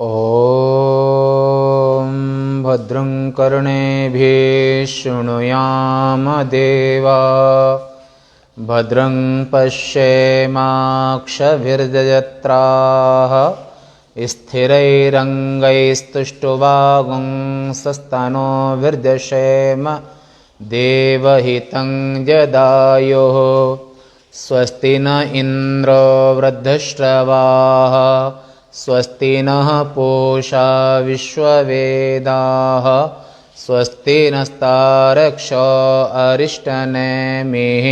ॐ भद्रं कर्णेभिः शृणुयाम देवा भद्रं पश्येमाक्षभिर्यजत्राः स्थिरैरङ्गैस्तुष्टुवागुंसस्तनोभिर्दशेम देवहितं जदायुः स्वस्ति न इन्द्रो वृद्धश्रवाः स्वस्ति नः पूषा विश्ववेदाः स्वस्ति नस्तार्क्ष्यो अरिष्टनेमिः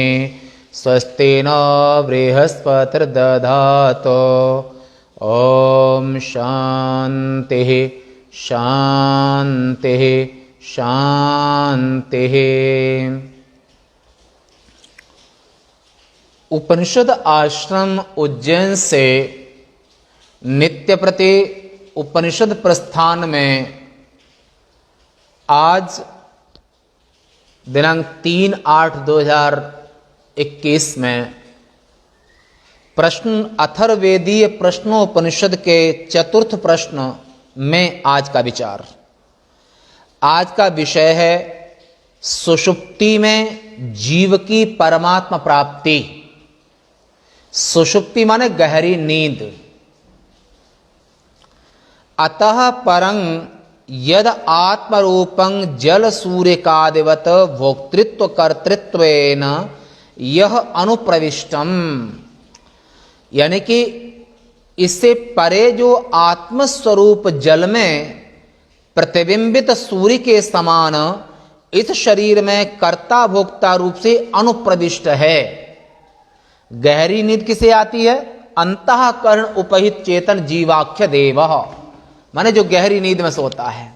स्वस्ति नो बृहस्पतिर्दधातु ॐ शान्तिः शान्तिः शान्तिः। उपनिषद आश्रम उज्जैन से नित्य प्रति उपनिषद प्रस्थान में आज दिनांक 3/8/2021 में प्रश्न अथर्ववेदीय प्रश्नोपनिषद के चतुर्थ प्रश्न में आज का विचार। आज का विषय है सुषुप्ति में जीव की परमात्मा प्राप्ति। सुषुप्ति माने गहरी नींद। अतः परं यद आत्मरूपं जल सूर्यकादिवत भोक्तृत्व कर्तृत्वेन यह अनुप्रविष्टम, यानी कि इससे परे जो आत्मस्वरूप जल में प्रतिबिंबित सूर्य के समान इस शरीर में कर्ता भोक्ता रूप से अनुप्रविष्ट है। गहरी नींद किसे आती है? अंतःकरण उपहित चेतन जीवाख्य देवः, माने जो गहरी नींद में सोता है,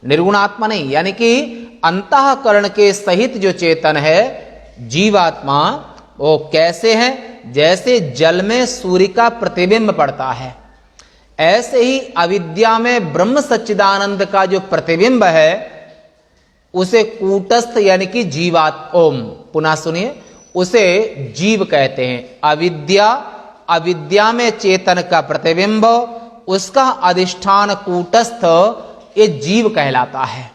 निर्गुण आत्मा नहीं, यानी कि अंतःकरण के सहित जो चेतन है जीवात्मा, वो कैसे है? जैसे जल में सूर्य का प्रतिबिंब पड़ता है, ऐसे ही अविद्या में ब्रह्म सच्चिदानंद का जो प्रतिबिंब है उसे कूटस्थ यानी कि ओम, पुनः सुनिए, उसे जीव कहते हैं। अविद्या में चेतन का प्रतिबिंब, उसका अधिष्ठान कूटस्थ, ये जीव कहलाता है।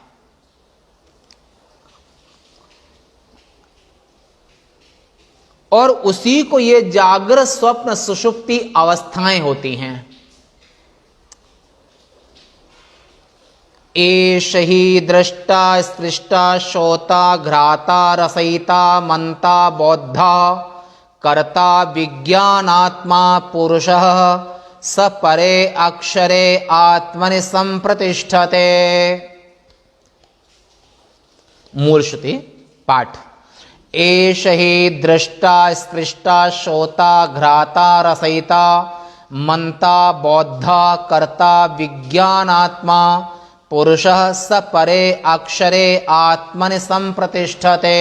और उसी को ये जागृत स्वप्न सुषुप्ति अवस्थाएं होती हैं। एष ही दृष्टा स्पृष्टा श्रोता घ्राता रसयिता मंता बौद्धा कर्ता विज्ञानात्मा पुरुषः स परे अक्षरे आत्मनि संप्रतिष्ठते। मूल श्रुति पाठ। एष ही दृष्टा स्पृष्टा श्रोता घ्राता रसयिता मंता बौद्धा कर्ता विज्ञानात्मा पुरुषः स परे अक्षरे आत्मनि संप्रतिष्ठते।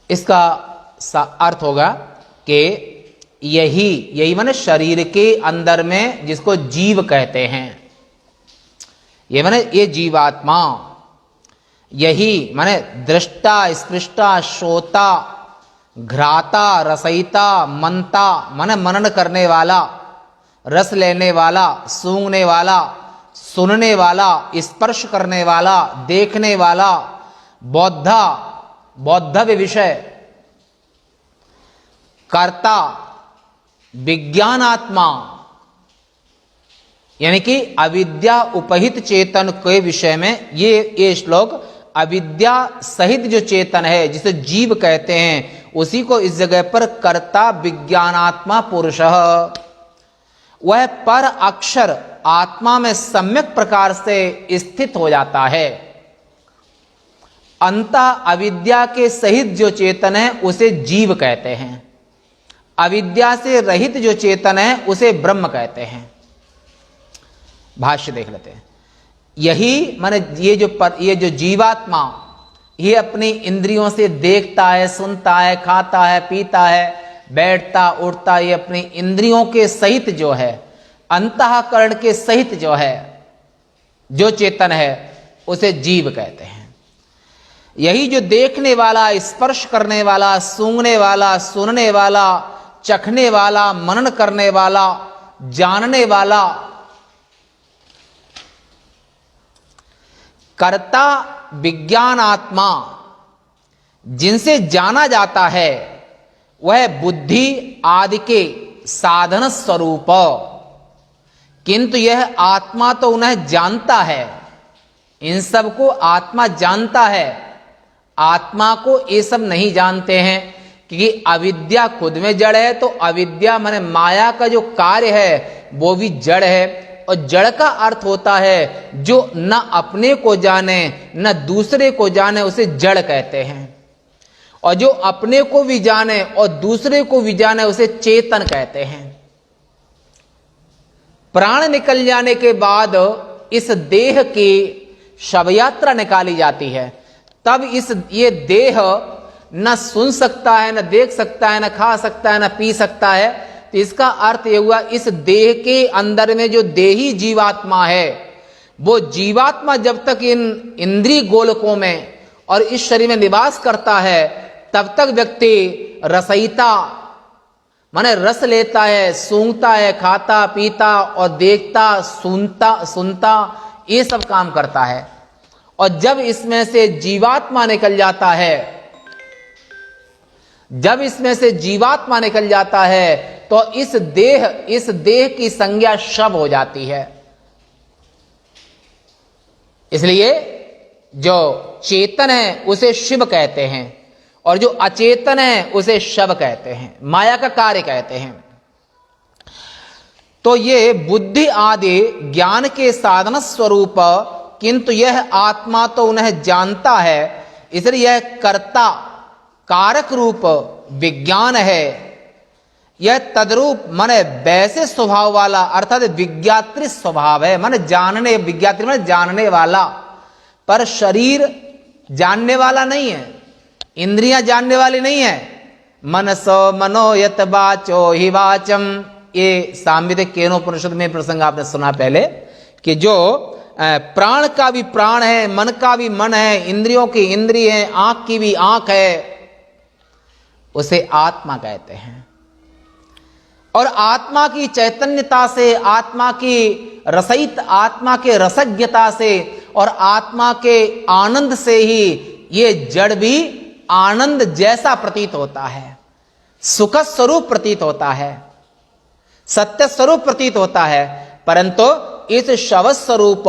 इसका अर्थ होगा कि यही माने शरीर के अंदर में जिसको जीव कहते हैं, ये माने ये जीवात्मा, यही माने दृष्टा स्पृष्टा श्रोता घ्राता रसयिता मंता, माने मनन करने वाला, रस लेने वाला, सूंघने वाला, सुनने वाला, स्पर्श करने वाला, देखने वाला, बौद्धव्य विषय, कर्ता विज्ञानात्मा, यानी कि अविद्या उपहित चेतन के विषय में ये श्लोक अविद्या सहित जो चेतन है जिसे जीव कहते हैं, उसी को इस जगह पर कर्ता विज्ञानात्मा पुरुषः, वह पर अक्षर आत्मा में सम्यक प्रकार से स्थित हो जाता है। अंतः अविद्या के सहित जो चेतन है उसे जीव कहते हैं, अविद्या से रहित जो चेतन है उसे ब्रह्म कहते हैं। भाष्य देख लेते हैं। यही माने ये जो जीवात्मा, ये अपनी इंद्रियों से देखता है, सुनता है, खाता है, पीता है, बैठता उठता, ये अपनी इंद्रियों के सहित जो है, अंतःकरण के सहित जो है, जो चेतन है उसे जीव कहते हैं। यही जो देखने वाला, स्पर्श करने वाला, सूंघने वाला, सुनने वाला, चखने वाला, मनन करने वाला, जानने वाला, कर्ता विज्ञान आत्मा जिनसे जाना जाता है वह बुद्धि आदि के साधन स्वरूप, किंतु यह आत्मा तो उन्हें जानता है, इन सब को आत्मा जानता है। आत्मा को ये सब नहीं जानते हैं, क्योंकि अविद्या खुद में जड़ है, तो अविद्या माने माया का जो कार्य है वो भी जड़ है। और जड़ का अर्थ होता है जो न अपने को जाने न दूसरे को जाने, उसे जड़ कहते हैं। और जो अपने को भी जाने और दूसरे को भी जाने उसे चेतन कहते हैं। प्राण निकल जाने के बाद इस देह की शव यात्रा निकाली जाती है, तब ये देह न सुन सकता है, न देख सकता है, न खा सकता है, न पी सकता है। तो इसका अर्थ यह हुआ, इस देह के अंदर में जो देही जीवात्मा है, वो जीवात्मा जब तक इन इंद्रिय गोलकों में और इस शरीर में निवास करता है, तब तक व्यक्ति रसयिता माने रस लेता है, सूंघता है, खाता पीता और देखता सुनता ये सब काम करता है। और जब इसमें से जीवात्मा निकल जाता है, जब इसमें से जीवात्मा निकल जाता है, तो इस देह की संज्ञा शव हो जाती है। इसलिए जो चेतन है उसे शिव कहते हैं, और जो अचेतन है उसे शव कहते हैं, माया का कार्य कहते हैं। तो ये बुद्धि आदि ज्ञान के साधन स्वरूप, किंतु यह आत्मा तो उन्हें जानता है, इसलिए यह कर्ता कारक रूप विज्ञान है। यह तद्रूप माने वैसे स्वभाव वाला, अर्थात विज्ञात्री स्वभाव है, माने जानने, विज्ञात्री माने जानने वाला, पर शरीर जानने वाला नहीं है, इंद्रियां जानने वाली नहीं है। मनसो मनोयत वाचो हि वाचम, ये सांविधिक केनोपनिषद में प्रसंग आपने सुना पहले, कि जो प्राण का भी प्राण है, मन का भी मन है, इंद्रियों की इंद्रिय है, आंख की भी आंख है, उसे आत्मा कहते हैं। और आत्मा की चैतन्यता से, आत्मा की रसयित, आत्मा के रसज्ञता से और आत्मा के आनंद से ही ये जड़ भी आनंद जैसा प्रतीत होता है, सुख स्वरूप प्रतीत होता है, सत्य स्वरूप प्रतीत होता है। परंतु इस शव स्वरूप,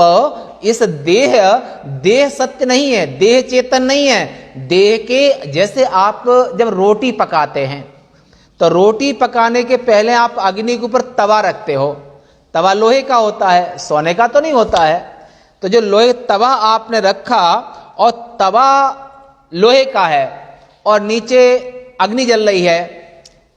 इस देह सत्य नहीं है, देह चेतन नहीं है। देह के जैसे आप जब रोटी पकाते हैं, तो रोटी पकाने के पहले आप अग्नि के ऊपर तवा रखते हो, तवा लोहे का होता है, सोने का तो नहीं होता है। तो जो लोहे तवा आपने रखा और तवा लोहे का है और नीचे अग्नि जल रही है,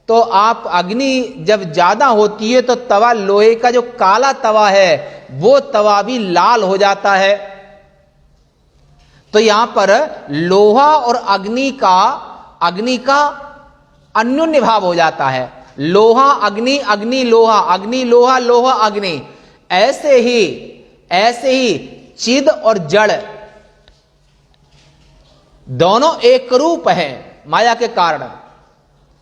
तो आप अग्नि जब ज्यादा होती है तो तवा लोहे का जो काला तवा है वो तवा भी लाल हो जाता है। तो यहां पर लोहा और अग्नि का अन्योन्य भाव हो जाता है। लोहा अग्नि, अग्नि लोहा, अग्नि लोहा, लोहा अग्नि। ऐसे ही चिद और जड़ दोनों एक रूप है, माया के कारण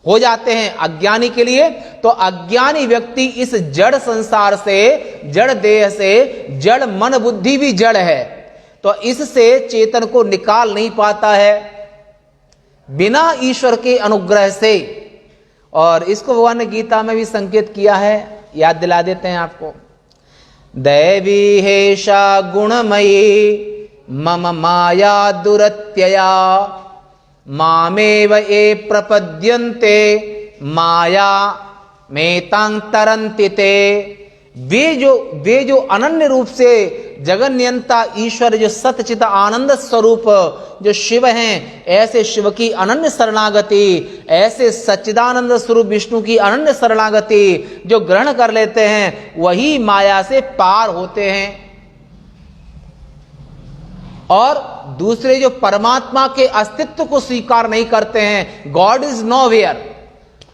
हो जाते हैं अज्ञानी के लिए। तो अज्ञानी व्यक्ति इस जड़ संसार से, जड़ देह से, जड़ मन बुद्धि भी जड़ है, तो इससे चेतन को निकाल नहीं पाता है बिना ईश्वर के अनुग्रह से। और इसको भगवान ने गीता में भी संकेत किया है, याद दिला देते हैं आपको। दैवी हेषा गुणमयी मम माया दुरत्यया मामेव ये प्रपद्यन्ते माया मेतां तरन्ति ते। वे जो अनन्य रूप से जगन नियंता ईश्वर, जो सतचित आनंद स्वरूप जो शिव हैं, ऐसे शिव की अनन्य शरणागति, ऐसे सच्चिदानंद स्वरूप विष्णु की अनन्य शरणागति जो ग्रहण कर लेते हैं, वही माया से पार होते हैं। और दूसरे जो परमात्मा के अस्तित्व को स्वीकार नहीं करते हैं, गॉड इज नोवेयर,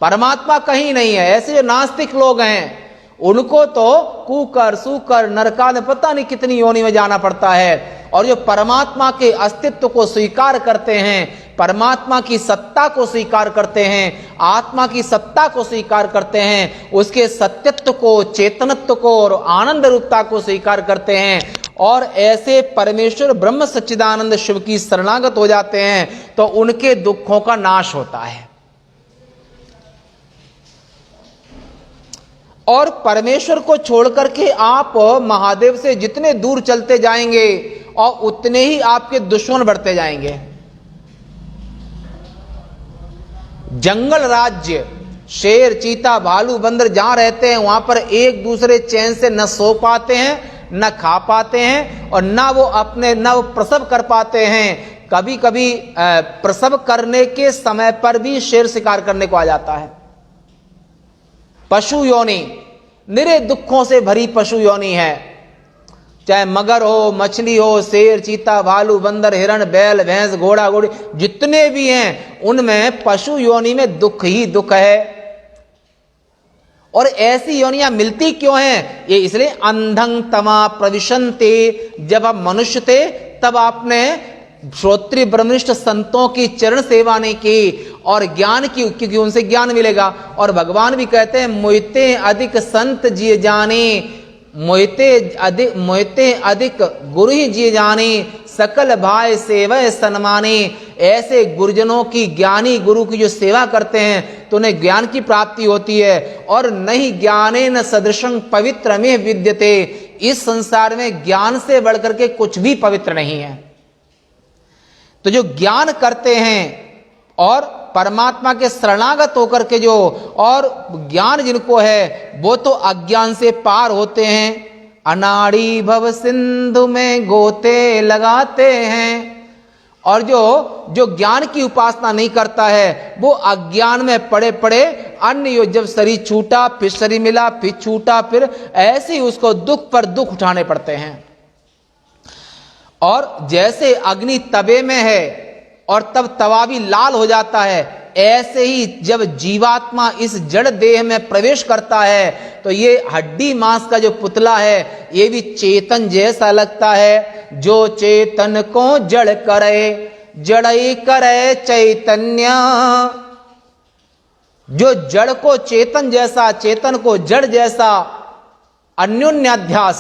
परमात्मा कहीं नहीं है, ऐसे जो नास्तिक लोग हैं, उनको तो कुकर सुकर नरकाद पता नहीं कितनी योनि में जाना पड़ता है। और जो परमात्मा के अस्तित्व को स्वीकार करते हैं, परमात्मा की सत्ता को स्वीकार करते हैं, आत्मा की सत्ता को स्वीकार करते हैं, उसके सत्यत्व को, चेतनत्व को और आनंद रूपता को स्वीकार करते हैं और ऐसे परमेश्वर ब्रह्म सच्चिदानंद शिव की शरणागत हो जाते हैं तो उनके दुखों का नाश होता है। और परमेश्वर को छोड़ करके आप महादेव से जितने दूर चलते जाएंगे और उतने ही आपके दुश्मन बढ़ते जाएंगे। जंगल राज्य, शेर, चीता, भालू, बंदर जहां रहते हैं वहां पर एक दूसरे चैन से न सो पाते हैं, न खा पाते हैं और न वो प्रसव कर पाते हैं। कभी कभी प्रसव करने के समय पर भी शेर शिकार करने को आ जाता है। पशु योनि, निरे दुखों से भरी पशु योनि है, चाहे मगर हो, मछली हो, शेर, चीता, भालू, बंदर, हिरण, बैल, भैंस, घोड़ा, घोड़ी, जितने भी हैं उनमें पशु योनि में दुख ही दुख है। और ऐसी योनियां मिलती क्यों हैं? ये इसलिए अंधं तमा प्रविशन्ते, जब आप मनुष्य थे तब आपने श्रोत्रिय ब्रह्मनिष्ठ संतों की चरण सेवा नहीं की और ज्ञान की, क्योंकि उनसे ज्ञान मिलेगा। और भगवान भी कहते हैं मोहिते अधिक संत जिए जाने, मोहिते अधिक गुरु ही जिए जाने, सकल भाई सेवय सन्माने। ऐसे गुरुजनों की, ज्ञानी गुरु की जो सेवा करते हैं तो उन्हें ज्ञान की प्राप्ति होती है। और नहीं ज्ञानेन सदृशं पवित्र में विद्यते, इस संसार में ज्ञान से बढ़कर के कुछ भी पवित्र नहीं है। तो जो ज्ञान करते हैं और परमात्मा के शरणागत होकर के जो और ज्ञान जिनको है वो तो अज्ञान से पार होते हैं। अनाड़ी भव सिंधु में गोते लगाते हैं। और जो ज्ञान की उपासना नहीं करता है वो अज्ञान में पड़े पड़े अन्य, जब शरीर छूटा फिर शरीर मिला, फिर छूटा, फिर ऐसे ही उसको दुख पर दुख उठाने पड़ते हैं। और जैसे अग्नि तवे में है और तब तवा भी लाल हो जाता है, ऐसे ही जब जीवात्मा इस जड़ देह में प्रवेश करता है तो ये हड्डी मांस का जो पुतला है ये भी चेतन जैसा लगता है। जो चेतन को जड़ करे, जड़ई करे चैतन्य। जो जड़ को चेतन जैसा, चेतन को जड़ जैसा अन्योन्याध्यास,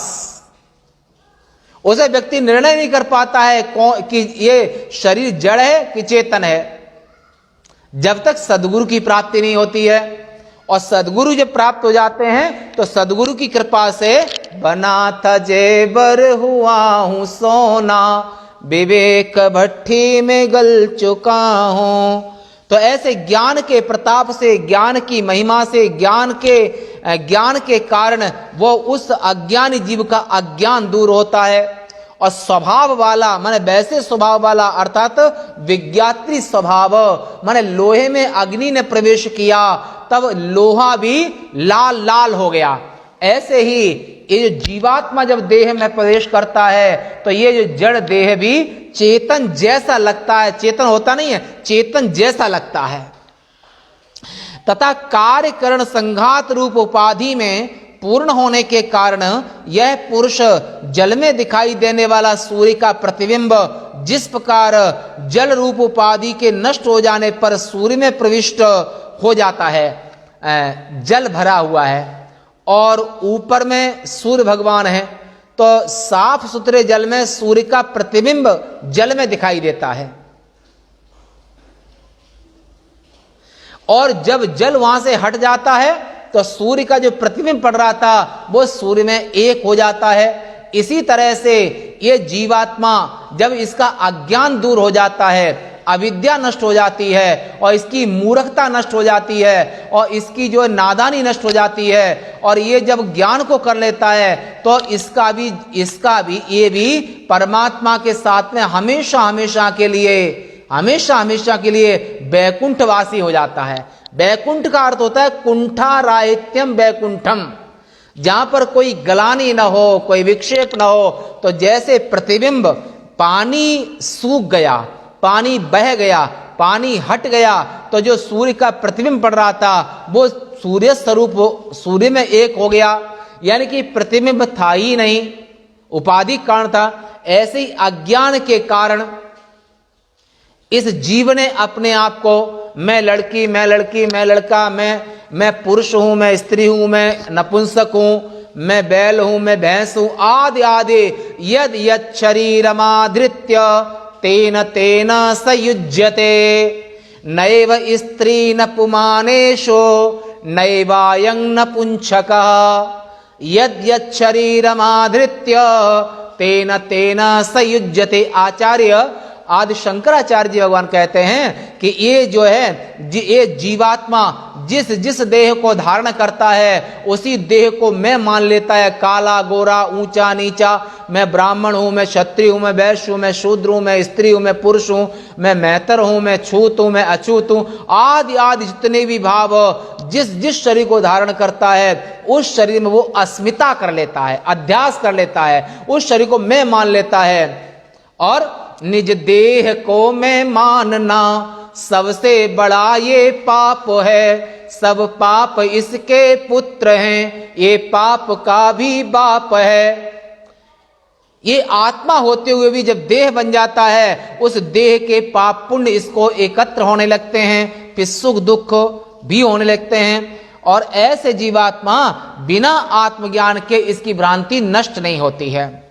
उसे व्यक्ति निर्णय नहीं कर पाता है कि ये शरीर जड़ है कि चेतन है, जब तक सदगुरु की प्राप्ति नहीं होती है। और सदगुरु जब प्राप्त हो जाते हैं तो सदगुरु की कृपा से बना था जेबर हुआ हूं सोना, विवेक भट्ठी में गल चुका हूं। तो ऐसे ज्ञान के प्रताप से, ज्ञान की महिमा से, ज्ञान के कारण वो उस अज्ञानी जीव का अज्ञान दूर होता है। और स्वभाव वाला माने वैसे स्वभाव वाला अर्थात विज्ञात्री स्वभाव, माने लोहे में अग्नि ने प्रवेश किया तब लोहा भी लाल लाल हो गया। ऐसे ही ये जो जीवात्मा जब देह में प्रवेश करता है तो ये जो जड़ देह भी चेतन जैसा लगता है, चेतन होता नहीं है, चेतन जैसा लगता है। तथा कार्य करण संघात रूप उपाधि में पूर्ण होने के कारण यह पुरुष जल में दिखाई देने वाला सूर्य का प्रतिबिंब जिस प्रकार जल रूप उपाधि के नष्ट हो जाने पर सूर्य में प्रविष्ट हो जाता है, जल भरा हुआ है और ऊपर में सूर्य भगवान है, तो साफ सुथरे जल में सूर्य का प्रतिबिंब जल में दिखाई देता है। और जब जल वहां से हट जाता है तो सूर्य का जो प्रतिबिंब पड़ रहा था वो सूर्य में एक हो जाता है। इसी तरह से ये जीवात्मा जब इसका अज्ञान दूर हो जाता है, अविद्या नष्ट हो जाती है और इसकी मूर्खता नष्ट हो जाती है और इसकी जो नादानी नष्ट हो जाती है और ये जब ज्ञान को कर लेता है तो इसका भी ये भी परमात्मा के साथ में हमेशा हमेशा के लिए बैकुंठवासी हो जाता है। बैकुंठ का अर्थ होता है कुंठा राहित्यम बैकुंठम, जहां पर कोई गलानी ना हो, कोई विक्षेप ना हो। तो जैसे प्रतिबिंब, पानी सूख गया, पानी बह गया, पानी हट गया, तो जो सूर्य का प्रतिबिंब पड़ रहा था वो सूर्य स्वरूप सूर्य में एक हो गया, यानी कि प्रतिबिंब था ही नहीं, उपाधि कारण था। ऐसे ही अज्ञान के कारण इस जीव ने अपने आप को मैं लड़की, मैं लड़की, मैं लड़का, मैं पुरुष हूं, मैं स्त्री हूं, मैं नपुंसक हूं, मैं बैल हूं, मैं भैंस हूं, आदि आदि यद यद शरीरमाधृत्य तेन तेन सयुज्यते नैव स्त्री न पुमानेशो नैवायं न पुंछकः यद यद शरीरमाधृत्य तेन तेन सयुज्यते। आचार्य आदि शंकराचार्य जी भगवान कहते हैं कि ये जो है ये जीवात्मा जिस जिस देह को धारण करता है उसी देह को मैं मान लेता है, काला गोरा, ऊंचा नीचा, मैं ब्राह्मण हूं, मैं क्षत्रिय हूं, मैं वैश्य हूं, मैं शूद्र हूं, मैं स्त्री हूं, मैं पुरुष हूं, मैं मैतर हूं, मैं छूत हूं, मैं अछूत हूं, आदि आदि जितने भी भाव जिस जिस शरीर को धारण करता है उस शरीर में वो अस्मिता कर लेता है, अध्यास कर लेता है, उस शरीर को मैं मान लेता है। और निज देह को मैं मानना सबसे बड़ा ये पाप है, सब पाप इसके पुत्र हैं, ये पाप का भी बाप है। ये आत्मा होते हुए भी जब देह बन जाता है उस देह के पाप पुण्य इसको एकत्र होने लगते हैं, फिर सुख दुख भी होने लगते हैं। और ऐसे जीवात्मा बिना आत्मज्ञान के इसकी भ्रांति नष्ट नहीं होती है।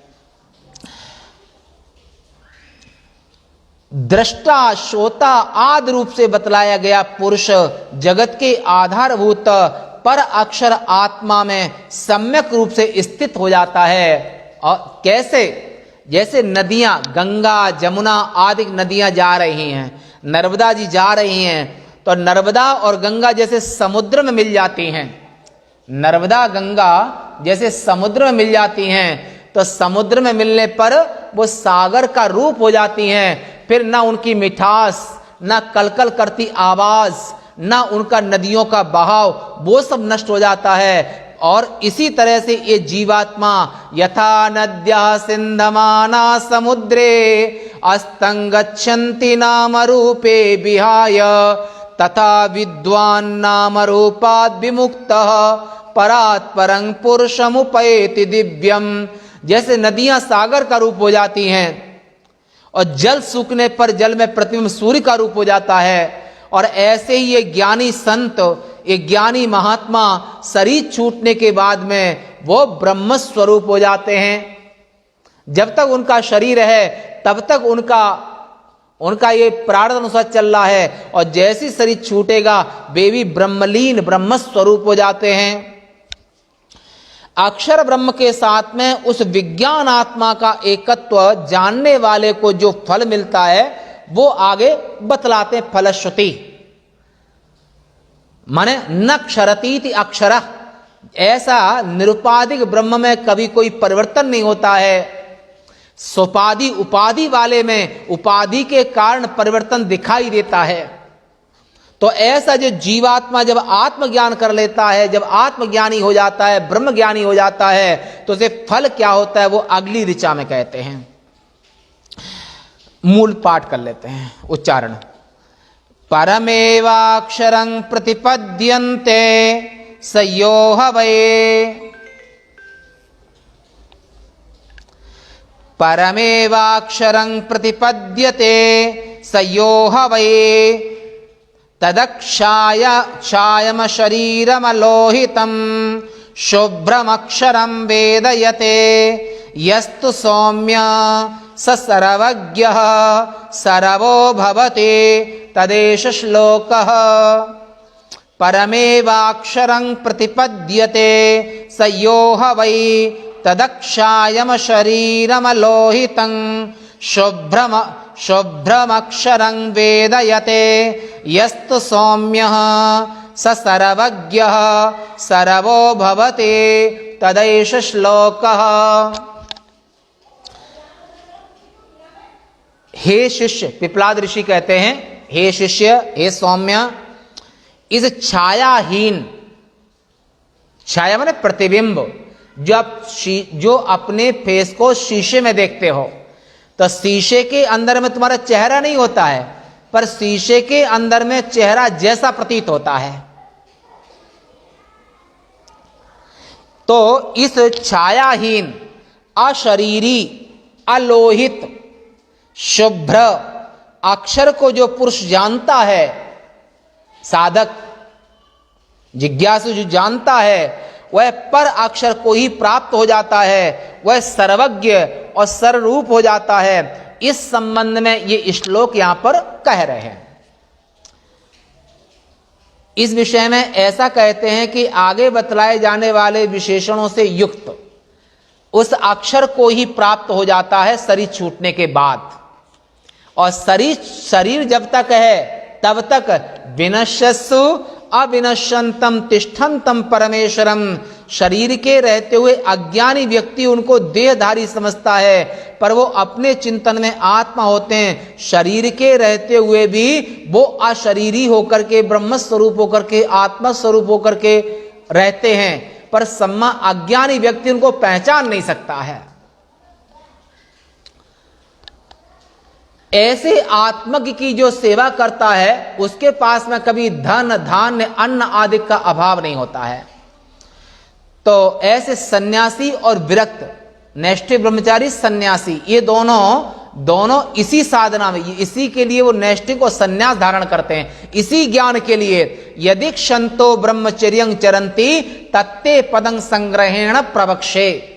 दृष्टा श्रोता आदि रूप से बतलाया गया पुरुष जगत के आधारभूत पर अक्षर आत्मा में सम्यक रूप से स्थित हो जाता है। और कैसे? जैसे नदियां, गंगा जमुना आदि नदियां जा रही हैं, नर्मदा जी जा रही हैं, तो नर्मदा और गंगा जैसे समुद्र में मिल जाती हैं, नर्मदा गंगा जैसे समुद्र में मिल जाती हैं, तो समुद्र में मिलने पर वो सागर का रूप हो जाती हैं। फिर ना उनकी मिठास, ना कलकल करती आवाज, ना उनका नदियों का बहाव, वो सब नष्ट हो जाता है। और इसी तरह से ये जीवात्मा यथा नद्या सिंधमाना समुद्रे अस्तं गच्छन्ति नाम रूपे विहाय तथा विद्वान नाम रूपाद विमुक्तः परात् परं पुरुषमुपैति दिव्यम। जैसे नदियां सागर का रूप हो जाती हैं और जल सूखने पर जल में प्रतिबिंब सूर्य का रूप हो जाता है, और ऐसे ही ये ज्ञानी संत, ये ज्ञानी महात्मा शरीर छूटने के बाद में वो ब्रह्म स्वरूप हो जाते हैं। जब तक उनका शरीर है तब तक उनका ये प्रारब्ध अनुसार चल रहा है, और जैसे शरीर छूटेगा वे भी ब्रह्मलीन ब्रह्म स्वरूप हो जाते हैं। अक्षर ब्रह्म के साथ में उस विज्ञान आत्मा का एकत्व जानने वाले को जो फल मिलता है वो आगे बतलाते हैं। फलश्रुति माने न क्षरतीति अक्षर, ऐसा निरुपाधिक ब्रह्म में कभी कोई परिवर्तन नहीं होता है। सोपाधि उपाधि वाले में उपाधि के कारण परिवर्तन दिखाई देता है। तो ऐसा जो जीवात्मा जब आत्मज्ञान कर लेता है, जब आत्मज्ञानी हो जाता है, ब्रह्म ज्ञानी हो जाता है, तो उसे फल क्या होता है वो अगली ऋचा में कहते हैं। मूल पाठ कर लेते हैं, उच्चारण। परमेवाक्षरं प्रतिपद्यन्ते स यो हवये, परमेवाक्षरं प्रतिपद्यते स यो हवये तदक्षायम शरीरमलोहितं शुभ्रमक्षरं वेदयते यस्तु सौम्य स सर्वज्ञः सर्वो भवति तदेष श्लोकः। परमेवाक्षरं प्रतिपद्यते स यो वै तदक्षायम शरीरमलोहितं शुभ्रमक्षरं वेदयते यस्तु सौम्यः स सर्वज्ञः सर्वो भवति तदैष श्लोकः। हे शिष्य, पिपलाद ऋषि कहते हैं, हे शिष्य, हे सौम्य, इस छायाहीन, छाया माने प्रतिबिंब, जो अपने फेस को शीशे में देखते हो, तो शीशे के अंदर में तुम्हारा चेहरा नहीं होता है, पर शीशे के अंदर में चेहरा जैसा प्रतीत होता है। तो इस छायाहीन, अशरीरी, अलोहित, शुभ्र अक्षर को जो पुरुष जानता है, साधक जिज्ञासु जो जानता है, वह पर अक्षर को ही प्राप्त हो जाता है, वह सर्वज्ञ और सर्वरूप हो जाता है। इस संबंध में ये श्लोक यहां पर कह रहे हैं। इस विषय में ऐसा कहते हैं कि आगे बतलाए जाने वाले विशेषणों से युक्त उस अक्षर को ही प्राप्त हो जाता है शरीर छूटने के बाद। और शरीर जब तक है तब तक विनश्यसु अविनश्यंतम तिष्ठन्तम परमेश्वरम, शरीर के रहते हुए अज्ञानी व्यक्ति उनको देहधारी समझता है, पर वो अपने चिंतन में आत्मा होते हैं। शरीर के रहते हुए भी वो अशरीरी होकर के, ब्रह्म स्वरूप होकर के, आत्मा स्वरूप होकर के रहते हैं, पर सम्मा अज्ञानी व्यक्ति उनको पहचान नहीं सकता है। ऐसे आत्मज्ञ की जो सेवा करता है उसके पास में कभी धन, धान्य, अन्न आदि का अभाव नहीं होता है। तो ऐसे सन्यासी और विरक्त, नैष्ठिक ब्रह्मचारी, सन्यासी, ये दोनों इसी साधना में, इसी के लिए वो नैष्ठिक और सन्यास धारण करते हैं, इसी ज्ञान के लिए। यदि क्षंतो ब्रह्मचर्यं चरन्ति तत्ते पदं संग्रहेण प्रवक्षे।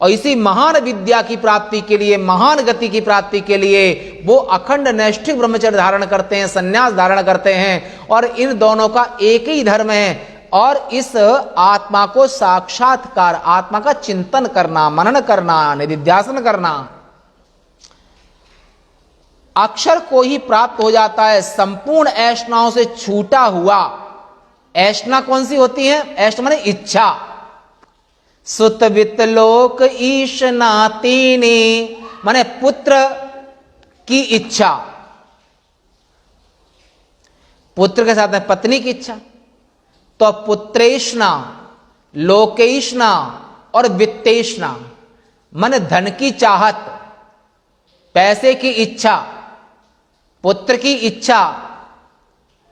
और इसी महान विद्या की प्राप्ति के लिए, महान गति की प्राप्ति के लिए वो अखंड नैष्ठिक ब्रह्मचर्य धारण करते हैं, सन्यास धारण करते हैं। और इन दोनों का एक ही धर्म है, और इस आत्मा को साक्षात्कार, आत्मा का चिंतन करना, मनन करना, निधिध्यासन करना। अक्षर को ही प्राप्त हो जाता है संपूर्ण ऐष्णाओं से छूटा हुआ। ऐष्णा कौन सी होती है? ऐष्ण माने इच्छा। सुत वित्त लोक ईश नातीनी, माने पुत्र की इच्छा, पुत्र के साथ में पत्नी की इच्छा। तो पुत्रेष्णा, लोकेष्णा और वित्तेष्णा, माने धन की चाहत, पैसे की इच्छा, पुत्र की इच्छा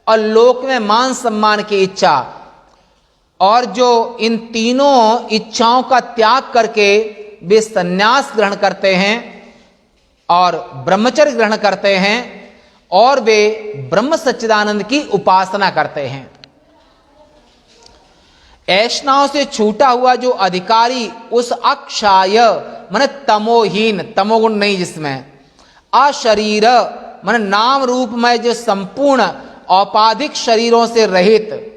और लोक में मान सम्मान की इच्छा। और जो इन तीनों इच्छाओं का त्याग करके वे सन्यास ग्रहण करते हैं और ब्रह्मचर्य ग्रहण करते हैं और वे ब्रह्म सच्चिदानंद की उपासना करते हैं। ऐष्णाओं से छूटा हुआ जो अधिकारी उस अक्षाय माने तमोहीन, तमोगुण नहीं जिसमें, अशरीर माने नाम रूप में जो संपूर्ण औपाधिक शरीरों से रहित,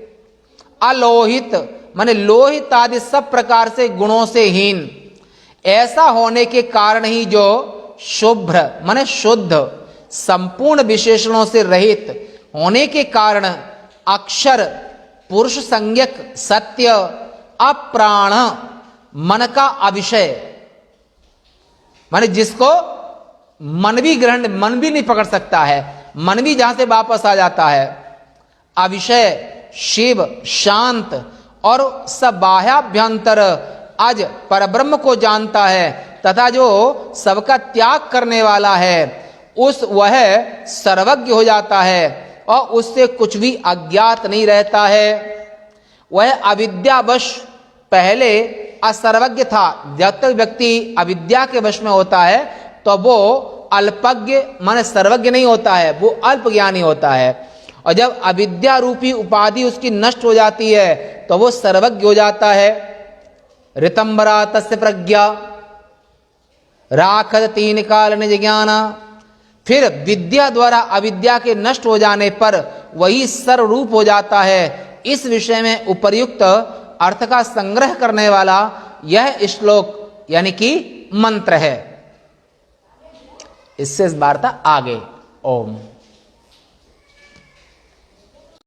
अलोहित माने लोहित आदि सब प्रकार से गुणों से हीन, ऐसा होने के कारण ही जो शुभ्र माने शुद्ध, संपूर्ण विशेषणों से रहित होने के कारण अक्षर, पुरुष संज्ञक, सत्य, अप्राण, मन का अविषय, माने जिसको मन भी नहीं पकड़ सकता है, मन भी जहां से वापस आ जाता है, अविषय, शिव, शांत और सब बाह्याभ्यंतर आज परब्रह्म को जानता है तथा जो सबका त्याग करने वाला है, वह सर्वज्ञ हो जाता है और उससे कुछ भी अज्ञात नहीं रहता है। वह अविद्यावश पहले असर्वज्ञ था। जब तक व्यक्ति अविद्या के वश में होता है तो वो अल्पज्ञ माने सर्वज्ञ नहीं होता है, वो अल्प ज्ञानी होता है। और जब अविद्या रूपी उपाधि उसकी नष्ट हो जाती है तो वो सर्वज्ञ हो जाता है। ऋतंबरा तस्य प्रज्ञा राखत तीन काल निज ज्ञान। फिर विद्या द्वारा अविद्या के नष्ट हो जाने पर वही सर्वरूप हो जाता है। इस विषय में उपर्युक्त अर्थ का संग्रह करने वाला यह श्लोक यानी कि मंत्र है। इससे इस वार्ता आगे। ओम।